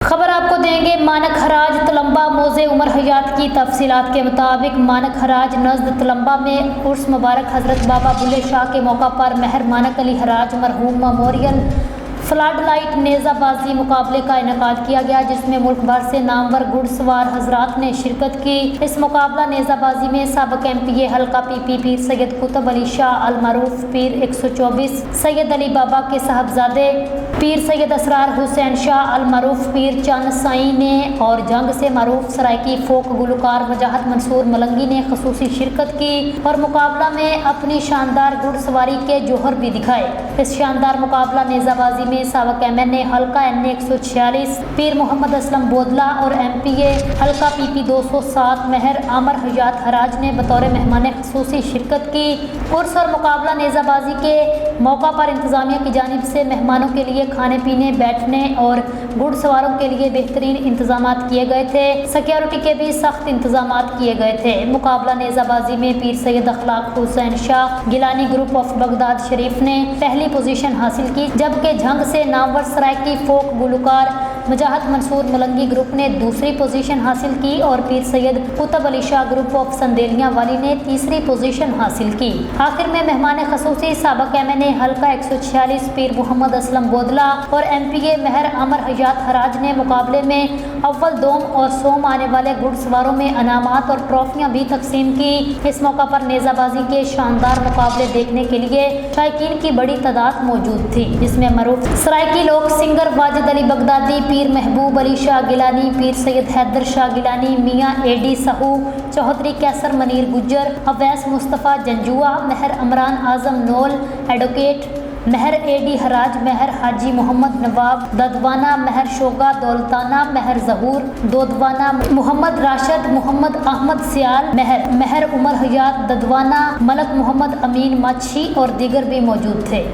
خبر آپ کو دیں گے مانک حراج تلمبہ موضع عمر حیات کی تفصیلات کے مطابق مانک حراج نزد تلمبہ میں عرس مبارک حضرت بابا بلے شاہ کے موقع پر مہر مانک علی حراج مرحوم میموریل فلڈ لائٹ نیزہ بازی مقابلے کا انعقاد کیا گیا، جس میں ملک بھر سے نامور گھڑ سوار حضرات نے شرکت کی۔ اس مقابلہ نیزہ بازی میں سابق MP حلقہ پی پیر سید قطب علی شاہ المعروف پیر 124 سید علی بابا کے صاحبزادے پیر سید اسرار حسین شاہ المعروف پیر چند سائی نے اور جنگ سے معروف سرائکی فوک گلوکار مجاہد منصور ملنگی نے خصوصی شرکت کی اور مقابلہ میں اپنی شاندار گھڑ سواری کے جوہر بھی دکھائے۔ اس شاندار مقابلہ نیزہ بازی میں سابق MNA حلقہ NA 146 پیر محمد اسلم بودلہ اور MPA حلقہ PP 207 مہر عامر حیات حراج نے بطور مہمان خصوصی شرکت کی۔ عرس اور مقابلہ نیزہ بازی کے موقع پر انتظامیہ کی جانب سے مہمانوں کے لیے کھانے پینے، بیٹھنے اور گھڑ سواروں کے لیے بہترین انتظامات کیے گئے تھے۔ سیکیورٹی کے بھی سخت انتظامات کیے گئے تھے۔ مقابلہ نیزہ بازی میں پیر سید اخلاق Hussain Shah Gilani group of Baghdad شریف نے پہلی پوزیشن حاصل کی، جبکہ جنگ سے نامور سرائکی فوک گلوکار مجاہد منصور ملنگی گروپ نے دوسری پوزیشن حاصل کی اور پیر سید قطب علی شاہ گروپ آف سندیلیاں والی نے تیسری پوزیشن حاصل کی۔ آخر میں مہمان خصوصی سابق MNA حلقہ 146 پیر محمد اسلم بودلہ اور MPA مہر عامر حیات حراج نے مقابلے میں اول، دوم اور سوم آنے والے گھڑ سواروں میں انعامات اور ٹرافیاں بھی تقسیم کی۔ اس موقع پر نیزہ بازی کے شاندار مقابلے دیکھنے کے لیے شائقین کی بڑی تعداد موجود تھی، جس میں معروف سرائکی لوک سنگر واجد علی بغدادی، پیر محبوب علی شاہ گیلانی، پیر سید حیدر شاہ گیلانی، میاں AD سہو، چوہدری کیسر منیر گجر، اویس مصطفیٰ جنجوعہ، مہر عمران اعظم نول، ایڈوکیٹ مہر AD حراج، مہر حاجی محمد نواب ددوانہ، مہر شوگا دولتانہ، مہر ظہور دودوانہ، محمد راشد، محمد احمد سیال مہر عمر حیات ددوانہ، ملک محمد امین مچھی اور دیگر بھی موجود تھے۔